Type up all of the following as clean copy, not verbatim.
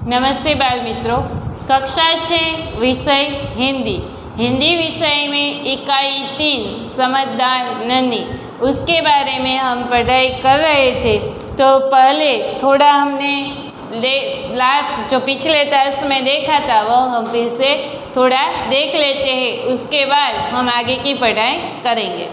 नमस्ते बाल मित्रों। कक्षा 6 विषय हिंदी। हिंदी विषय में इकाई 3 समझदार नन्ही, उसके बारे में हम पढ़ाई कर रहे थे। तो पहले थोड़ा हमने लास्ट जो पिछले दर्स में देखा था वह हम फिर से थोड़ा देख लेते हैं, उसके बाद हम आगे की पढ़ाई करेंगे।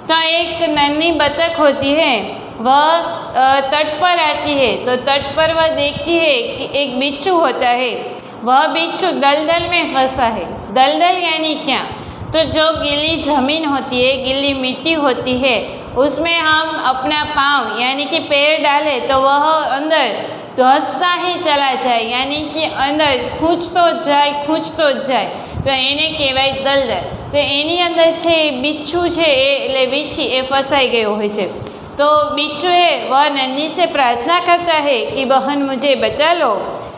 तो एक नन्ही बतख होती है, वह तट पर आती है। तो तट पर वह देखती है कि एक बिच्छू होता है। वह बिच्छू दलदल में फंसा है। दलदल यानी क्या? तो जो गीली ज़मीन होती है, गीली मिट्टी होती है, उसमें हम अपना पाँव यानी कि पैर डालें तो वह अंदर धंसता ही चला जाए, यानी कि अंदर खूंच तो जाए। तो એને કહેવાય દલદલ। તો એની અંદર છે बिच्छू છે એટલે વીછી એ ફસાઈ ગયો હોય છે। तो बिच्छू है वह नन्ही से प्रार्थना करता है कि बहन मुझे बचा लो।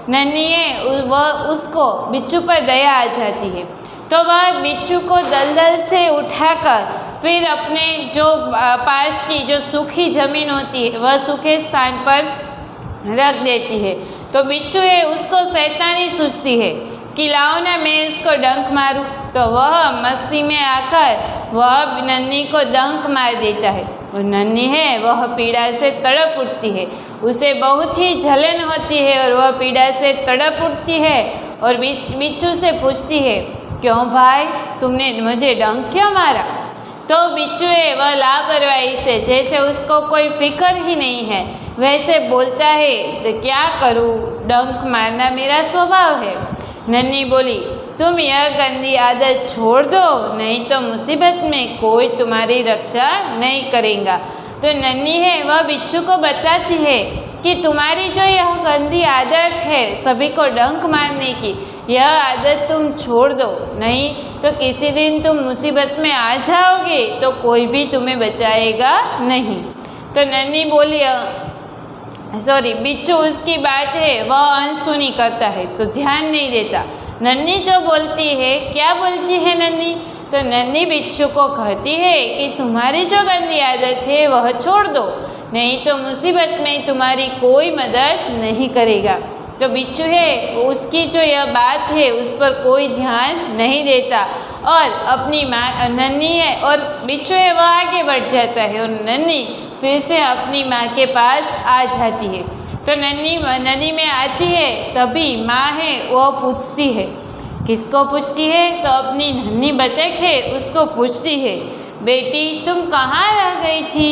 नन्ही है वह उसको बिच्छू पर दया आ जाती है। तो वह बिच्छू को दलदल से उठाकर फिर अपने जो पास की जो सूखी ज़मीन होती है वह सूखे स्थान पर रख देती है। तो बिच्छू है उसको शैतानी सूझती है कि लाओ ना मैं उसको डंक मारूं। तो वह मस्ती में आकर वह नन्ही को डंक मार देता है। और नन्ही है वह पीड़ा से तड़प उठती है, उसे बहुत ही जलन होती है और वह पीड़ा से तड़प उठती है और बिच्छू से पूछती है, क्यों भाई तुमने मुझे डंक क्यों मारा? तो बिच्छू है वह लापरवाही से, जैसे उसको कोई फिक्र ही नहीं है, वैसे बोलता है, तो क्या करूं, डंक मारना मेरा स्वभाव है। नन्ही बोली, तुम यह गंदी आदत छोड़ दो, नहीं तो मुसीबत में कोई तुम्हारी रक्षा नहीं करेगा। तो नन्ही है वह बिच्छू को बताती है कि तुम्हारी जो यह गंदी आदत है सभी को डंक मारने की, यह आदत तुम छोड़ दो, नहीं तो किसी दिन तुम मुसीबत में आ जाओगे तो कोई भी तुम्हें बचाएगा नहीं। तो नन्ही बोली बिच्छू उसकी बात है वह अनसुनी करता है, तो ध्यान नहीं देता। नन्ही जो बोलती है, क्या बोलती है नन्ही? तो नन्ही बिच्छू को कहती है कि तुम्हारी जो गंदी आदत है वह छोड़ दो, नहीं तो मुसीबत में तुम्हारी कोई मदद नहीं करेगा। तो बिच्छू है उसकी जो यह बात है उस पर कोई ध्यान नहीं देता और अपनी माँ नन्ही है और बिच्छू है वह आगे बढ़ जाता है और नन्ही फिर से अपनी माँ के पास आ जाती है। तो नन्ही नदी में आती है, तभी माँ है वह पूछती है, किसको पूछती है? तो अपनी नन्ही बतख है उसको पूछती है, बेटी तुम कहाँ रह गई थी?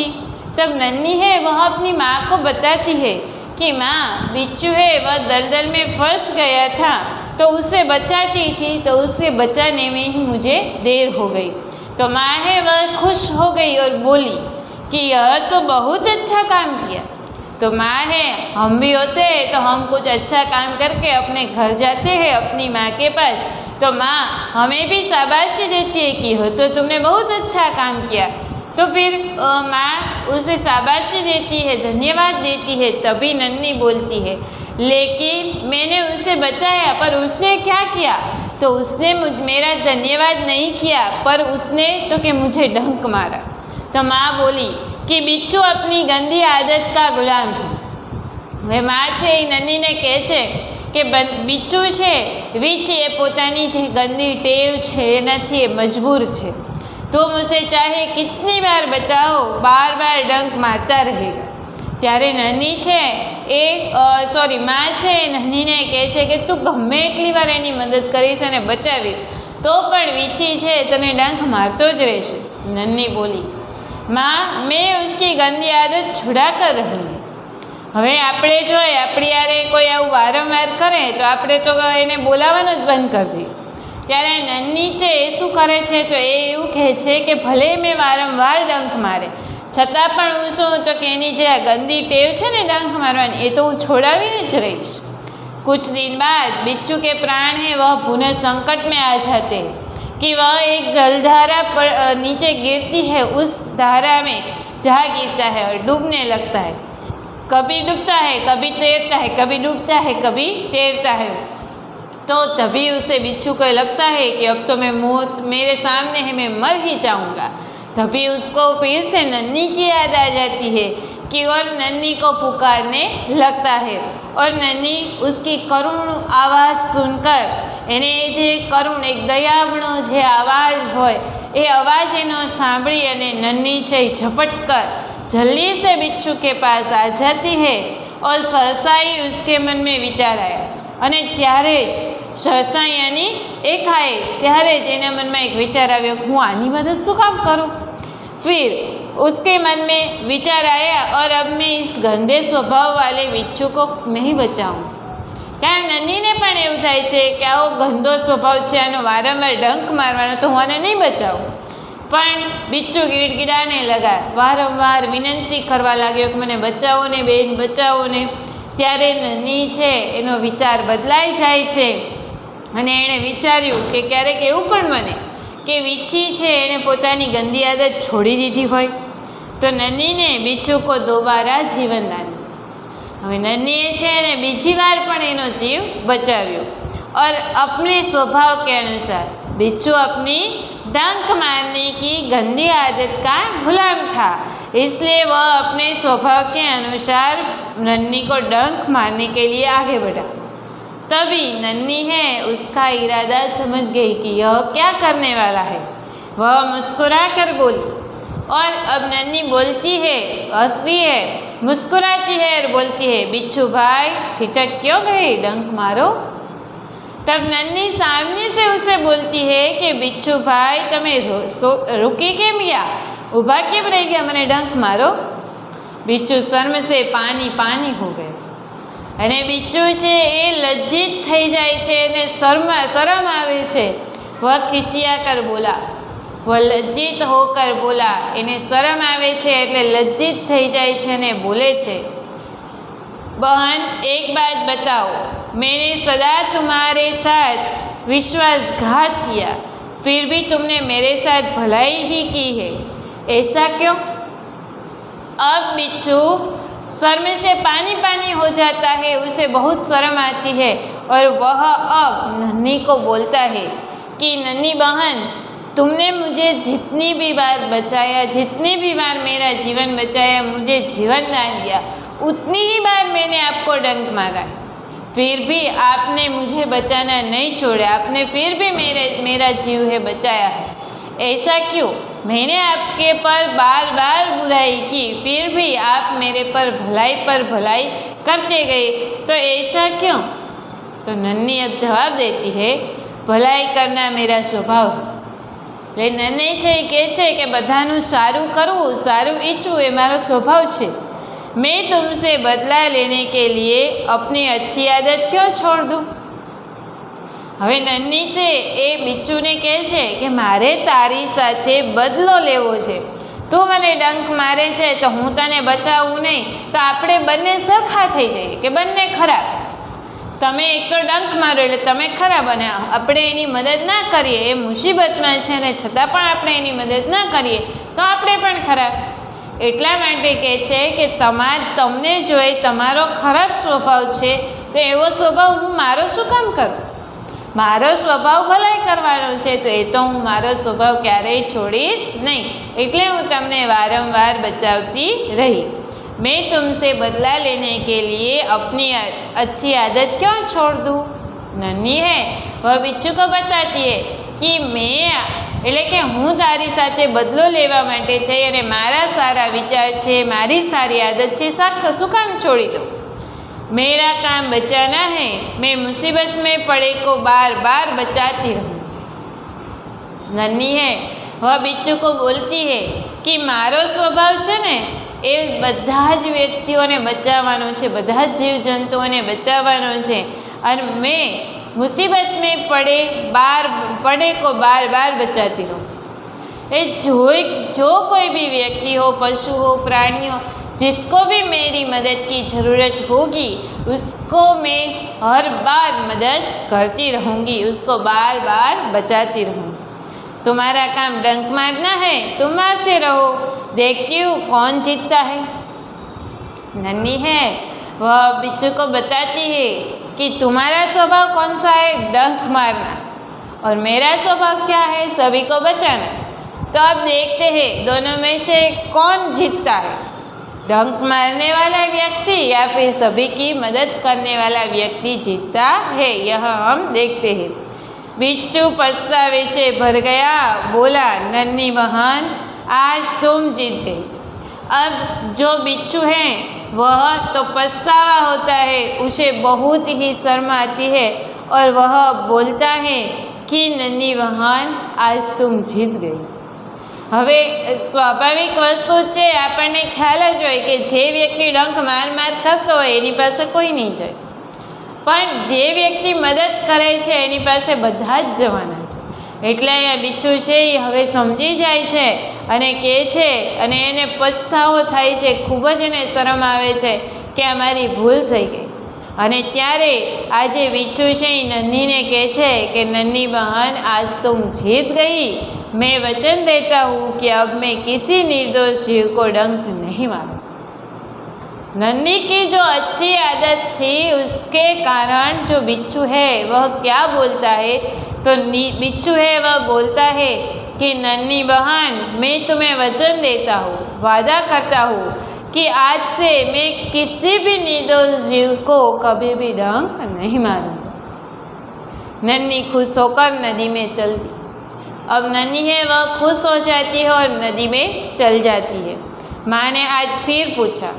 तब नन्ही है वह अपनी माँ को बताती है कि माँ बिच्छू है वह दलदल में फंस गया था, तो उसे बचाती थी, तो उसे बचाने में ही मुझे देर हो गई। तो माँ है वह खुश हो गई और बोली कि यह तो बहुत अच्छा काम किया। तो माँ है हम भी होते हैं तो हम कुछ अच्छा काम करके अपने घर जाते हैं अपनी माँ के पास, तो माँ हमें भी शाबाशी देती है कि हो तो तुमने बहुत अच्छा काम किया। तो फिर माँ उसे शाबाशी देती है, धन्यवाद देती है। तभी नन्ही बोलती है, लेकिन मैंने उसे बचाया, पर उसने क्या किया? तो उसने मेरा धन्यवाद नहीं किया, पर उसने तो कि मुझे डंक मारा। तो माँ बोली कि बिच्छू अपनी गंदी आदत का गुलाम है। હવે માँ છે એ નન્હીને કહે છે કે बिच्छू છે વીછી એ પોતાની જે ગંદી ટેવ છે એનાથી એ મજબૂર છે। तुम उसे चाहे कितनी बार बचाओ, बार बार डंक मारता रहेगा। ત્યારે નન્હી છે એ માँ છે એ નન્હીને કહે છે કે તું ગમે એટલી વાર એની મદદ કરીશ અને બચાવીશ તો પણ વીછી છે તને ડંક મારતો જ રહેશે। નન્હી બોલી, माँ मैं उसकी गंदी आदत छुड़ा कर रही। હવે આપણે જોઈએ આપણી યારે કોઈ આવું વારંવાર કરે તો આપણે તો એને બોલાવવાનું જ બંધ કરી દઈએ। ત્યારે નન્હી છે એ શું કરે છે? તો એ એવું કહે છે કે ભલે મેં વારંવાર ડંખ મારે છતાં પણ હું શું તો કે એની જે આ ગંદી ટેવ છે ને ડંખ મારવાની એ તો હું છોડાવીને જ રહીશ। कुछ दिन बाद बिच्छू के प्राण है वह पुनः संकट में आ जाते हैं कि वह एक जलधारा पर नीचे गिरती है, उस धारा में जा गिरता है और डूबने लगता है। कभी डूबता है, कभी तैरता है, कभी डूबता है, कभी तैरता है। तो तभी उसे बिच्छू को लगता है कि अब तो मैं मौत मेरे सामने है, मैं मर ही जाऊंगा। तभी उसको फिर से नन्ही की याद आ जाती है की ओर नन्ही को पुकारने लगता है और नन्ही उसकी करुण आवाज़ सुनकर एने जे करुण एक दयावणो जे आवाज़ होय ए आवाज़ एनो सांभળી अने नन्ही छे झपट कर जल्दी से बिच्छू के पास आ जाती है और सहसा ही उसके मन में विचार आया अने त्यारे ज सहसा यानी एकाएक त्यारे ज एना मन में एक विचार आव्यो हूँ आनी मदद शुं काम करूँ। फिर उसके मन में विचार आया और अब मैं इस गंदे स्वभाव वाले बिच्छू को नहीं बचाऊँ। कारण नन्ही ने पण एवुं थाय छे कि आवो गंदो स्वभाव छे आनो वारंवार डंक मारवानो तो हूँ आने नहीं बचाऊँ। पण बिच्छू गिड़गिड़ाने लगा, वारंवार विनंती करवा लाग्यो कि मने बचावो ने बेन बचावो ने। त्यारे नन्ही छे एनो विचार बदलाई जाय छे अने एणे विचार्युं कि क्यारेक एवुं पण बने कि वीछी छे एने पोतानी गंदी आदत छोड़ी दीधी होय तो नन्ही ने बिच्छू को दोबारा जीवन दान। हवे नन्हीए छे ने बीजी वार पण एनो जीव बचाव्यो और अपने स्वभाव के अनुसार बिच्छू अपनी डंक मारने की गंदी आदत का गुलाम था, इसलिए वह अपने स्वभाव के अनुसार नन्ही को डंक मारने के लिए आगे बढ़ा। तभी नन्ही है उसका इरादा समझ गई कि यह क्या करने वाला है। वह मुस्कुरा कर बोली और अब नन्ही बोलती है, हंसती है, मुस्कुराती है और बोलती है, बिच्छू भाई ठिठक क्यों गई, डंक मारो। तब नन्ही सामने से उसे बोलती है कि बिच्छू भाई तमे रुकी केम गया, ऊभा केम रही गया, मने डंक मारो। बिच्छू शर्म से पानी पानी हो गए अने बिच्छू छे ए लज्जित थई जाय छे ने शरम आवे छे। वह खिसिया कर बोला, वह लज्जित होकर बोला, एने शरम आवे छे एटले लज्जित थई जाय छे ने बोले छे, बहन एक बात बताओ, मैंने सदा तुम्हारे साथ विश्वासघात किया फिर भी तुमने मेरे साथ भलाई ही की है, ऐसा क्यों। अब बिच्छू शर्म से पानी पानी हो जाता है, उसे बहुत शर्म आती है और वह अब नन्ही को बोलता है कि नन्ही बहन तुमने मुझे जितनी भी बार बचाया, जितनी भी बार मेरा जीवन बचाया, मुझे जीवन दान दिया, उतनी ही बार मैंने आपको डंक मारा, फिर भी आपने मुझे बचाना नहीं छोड़ा, आपने फिर भी मेरा जीव है बचाया है, ऐसा क्यों। मैंने आपके पर बार बार बुराई की फिर भी आप मेरे पर भलाई करते गए, तो ऐसा क्यों। तो नन्ही अब जवाब देती है, भलाई करना मेरा स्वभाव है। नन्ही छे कहे छे कि बधानुं सारूं करवुं, सारूं ईच्छवुं ए मारो स्वभाव छे। मैं तुमसे बदला लेने के लिए अपनी अच्छी आदत क्यों छोड़ दूँ। हवे नन्ही छे ए बिच्छूने कहे छे कि मारे तारी साथे बदलो लेवो छे, तू मने डंक मारे छे तो हूँ तने बचावुं नहीं, तो आपणे बंने सरखा थई जईए कि बंने खराब। तमे एक तो डंक मारो एटले तमे खराब अने आपणे एनी मदद ना करीए, ए मुसीबतमां छे ने छतां पण आपणे एनी मदद ना करीए तो आपणे पण खराब। एटला माटे कहे छे कि तमने जोई तमारो खराब स्वभाव छे तो एवो स्वभाव हूँ मारो शुं काम करूं। मारो स्वभाव भलाई करवानो छे तो ए तो हूँ मारो स्वभाव क्यारेय छोड़ीश नहीं, एटले हूँ तमने वारंवार बचावती रही। मैं तुमसे बदला लेने के लिए अपनी अच्छी आदत क्यों छोड़ दूँ। नन्ही है वह बिच्छू को बताती है कि मैं एटले के हूँ तारी साथे बदलो लेवा माटे थई अने मारा सारा विचार छे, मारी सारी आदत छे, शुं काम छोड़ी दो। मेरा काम बचाना है, मैं मुसीबत में पड़े को बार बार बचाती रहूँ। नन्ही है वह बिच्छू को बोलती है कि मारो स्वभाव छे ने ए बधा ज व्यक्तिओने बचाववानो छे, बधा ज जीव जंतुओने बचाववानो छे अने मैं मुसीबत में पड़े को बार बार बचाती रहूँ। जो कोई भी व्यक्ति हो, पशु हो, प्राणी हो, जिसको भी मेरी मदद की ज़रूरत होगी उसको मैं हर बार मदद करती रहूँगी, उसको बार बार बचाती रहूँगी। तुम्हारा काम डंक मारना है, तुम मारते रहो, देखती हूँ कौन जीतता है। नन्ही है वह बिच्छू को बताती है कि तुम्हारा स्वभाव कौन सा है, डंक मारना, और मेरा स्वभाव क्या है, सभी को बचाना। तो अब देखते हैं दोनों में से कौन जीतता है। डंक मारने वाला व्यक्ति या फिर सभी की मदद करने वाला व्यक्ति जीतता है, यह हम देखते हैं। बिच्छू पछतावे से भर गया, बोला, नन्ही बहन आज तुम जीत गई। अब जो बिच्छू है वह तो पछतावा होता है, उसे बहुत ही शर्म आती है और वह बोलता है कि नन्ही बहन आज तुम जीत गई। હવે સ્વાભાવિક વસ્તુ છે, આપણને ખ્યાલ જ હોય કે જે વ્યક્તિ ડંખ માર કરતો હોય એની પાસે કોઈ નહીં જાય, પણ જે વ્યક્તિ મદદ કરે છે એની પાસે બધા જ જવાના છે। એટલે અહીંયા બિચ્છુ છે એ હવે સમજી જાય છે અને કહે છે, અને એને પછતાવો થાય છે, ખૂબ જ એને શરમ આવે છે કે આ મારી ભૂલ થઈ ગઈ। અને ત્યારે આ જે બિચ્છુ છે એ નન્હીને કહે છે કે નન્ही बहन आज तुम जीत गई, मैं वचन देता हूँ कि अब मैं किसी निर्दोष जीव को डंक नहीं मारूँ। नन्ही की जो अच्छी आदत थी उसके कारण जो बिच्छू है वह क्या बोलता है, तो बिच्छू है वह बोलता है कि नन्ही बहन मैं तुम्हें वचन देता हूँ, वादा करता हूँ कि आज से मैं किसी भी निर्दोष जीव को कभी भी डंक नहीं मारूँगा। नन्ही खुश होकर नदी में चल दी। अब नन्ही है वह खुश हो जाती है और नदी में चल जाती है। माँ ने आज फिर पूछा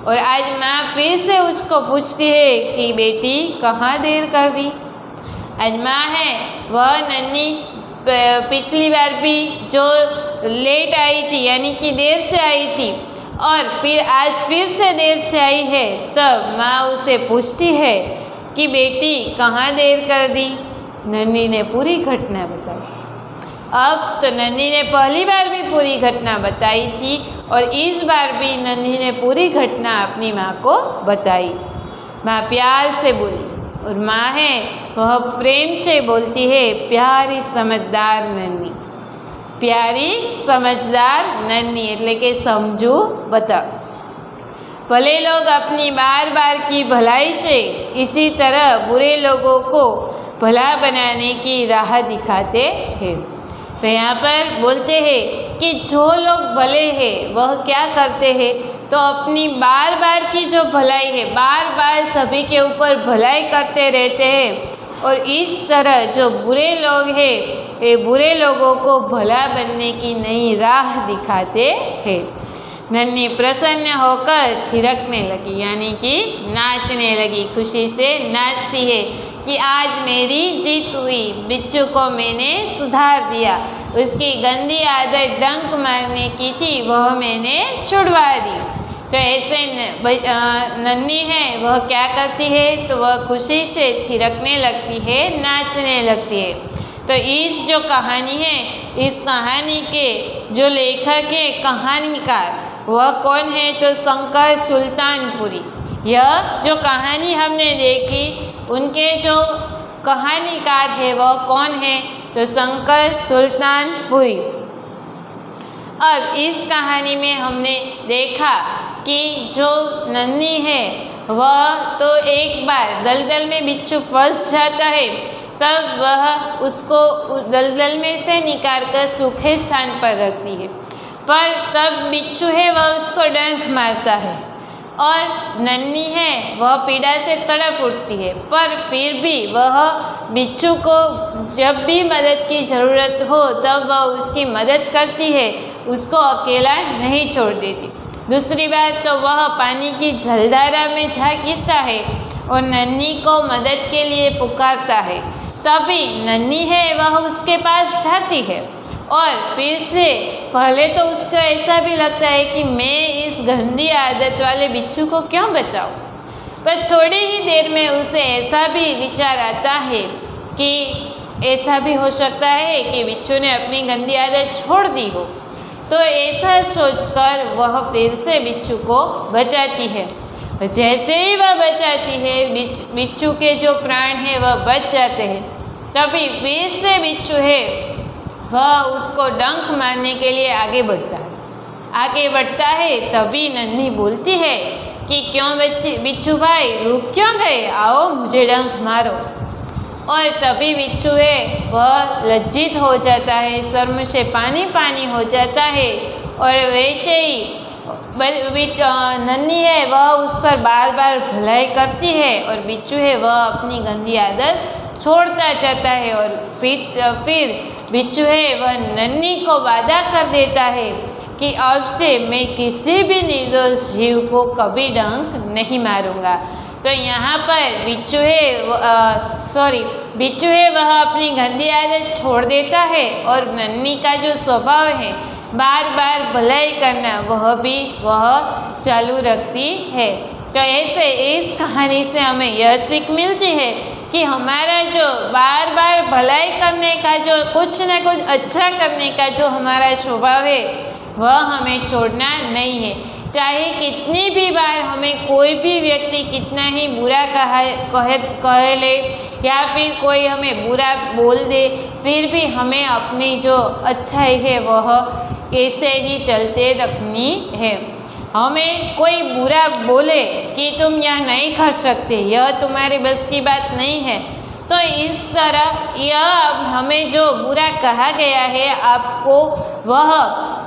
और आज माँ फिर से उसको पूछती है कि बेटी कहाँ देर कर दी। आज माँ है वह नन्ही पिछली बार भी जो लेट आई थी यानी कि देर से आई थी और फिर आज फिर से देर से आई है, तब माँ उसे पूछती है कि बेटी कहाँ देर कर दी। नन्ही ने पूरी घटना बताई। अब तो नन्ही ने पहली बार भी पूरी घटना बताई थी और इस बार भी नन्ही ने पूरी घटना अपनी माँ को बताई। माँ प्यार से बोली और माँ है वह प्रेम से बोलती है, प्यारी समझदार नन्ही। प्यारी समझदार नन्ही એટલે કે समझू बता। भले लोग अपनी बार बार की भलाई से इसी तरह बुरे लोगों को भला बनाने की राह दिखाते हैं। तो यहाँ पर बोलते हैं कि जो लोग भले हैं वह क्या करते हैं, तो अपनी बार बार की जो भलाई है बार बार सभी के ऊपर भलाई करते रहते हैं और इस तरह जो बुरे लोग हैं ये बुरे लोगों को भला बनने की नई राह दिखाते हैं। नन्ही प्रसन्न होकर थिरकने लगी यानी कि नाचने लगी, खुशी से नाचती है कि आज मेरी जीत हुई, बिच्छू को मैंने सुधार दिया, उसकी गंदी आदत डंक मारने की थी वह मैंने छुड़वा दी। तो ऐसे नन्ही है वह क्या करती है, तो वह खुशी से थिरकने लगती है, नाचने लगती है। तो इस जो कहानी है इस कहानी के जो लेखक है कहानीकार वह कौन है, तो शंकर सुल्तानपुरी। यह जो कहानी हमने देखी उनके जो कहानीकार है वह कौन है, तो शंकर सुल्तानपुरी। अब इस कहानी में हमने देखा कि जो नन्ही है वह तो एक बार दलदल में बिच्छू फंस जाता है, तब वह उसको दलदल में से निकाल कर सूखे स्थान पर रखती है, पर तब बिच्छू है वह उसको डंक मारता है और नन्ही है वह पीड़ा से तड़प उठती है, पर फिर भी वह बिच्छू को जब भी मदद की ज़रूरत हो तब वह उसकी मदद करती है, उसको अकेला नहीं छोड़ देती। दूसरी बात तो वह पानी की जलधारा में जा गिरता है और नन्ही को मदद के लिए पुकारता है, तभी नन्ही है वह उसके पास जाती है और फिर से पहले तो उसको ऐसा भी लगता है कि मैं इस गंदी आदत वाले बिच्छू को क्यों बचाऊं, पर थोड़ी ही देर में उसे ऐसा भी विचार आता है कि ऐसा भी हो सकता है कि बिच्छू ने अपनी गंदी आदत छोड़ दी हो। तो ऐसा सोचकर वह फिर से बिच्छू को बचाती है। जैसे ही वह बचाती है बिच्छू के जो प्राण हैं वह बच जाते हैं, तभी फिर से बिच्छू है वह उसको डंक मारने के लिए आगे बढ़ता है। तभी नन्ही बोलती है कि क्यों बिच्छू भाई रुक क्यों गए, आओ मुझे डंक मारो। और तभी बिच्छू है वह लज्जित हो जाता है, शर्म से पानी पानी हो जाता है और वैसे ही नन्ही है वह उस पर बार बार भलाई करती है और बिच्छू है वह अपनी गंदी आदत छोड़ता जाता है। और फिर बिच्छू है वह नन्ही को वादा कर देता है कि अब से मैं किसी भी निर्दोष जीव को कभी डंक नहीं मारूंगा। तो यहाँ पर बिच्छू है वह अपनी गंदी आदत छोड़ देता है और नन्ही का जो स्वभाव है बार बार भलाई करना वह चालू रखती है। तो ऐसे इस कहानी से हमें यह सीख मिलती है कि हमारा जो बार बार भलाई करने का जो कुछ न कुछ अच्छा करने का जो हमारा स्वभाव है वह हमें छोड़ना नहीं है। चाहे कितनी भी बार हमें कोई भी व्यक्ति कितना ही बुरा कह ले या फिर कोई हमें बुरा बोल दे, फिर भी हमें अपनी जो अच्छाई है वह ऐसे ही चलते रखनी है। हमें कोई बुरा बोले कि तुम यह नहीं कर सकते, यह तुम्हारे बस की बात नहीं है, तो इस तरह यह हमें जो बुरा कहा गया है आपको वह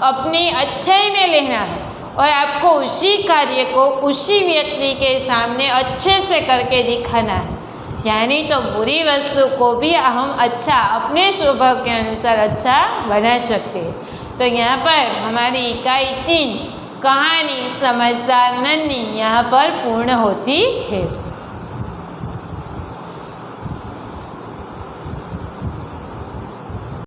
अपनी अच्छाई में लेना है और आपको उसी कार्य को उसी व्यक्ति के सामने अच्छे से करके दिखाना है। यानी तो बुरी वस्तु को भी हम अच्छा अपने स्वभाव के अनुसार अच्छा बना सकते हैं। तो यहाँ पर हमारी इकाई 3 कहानी समझदार नन्ही यहाँ पर पूर्ण होती है।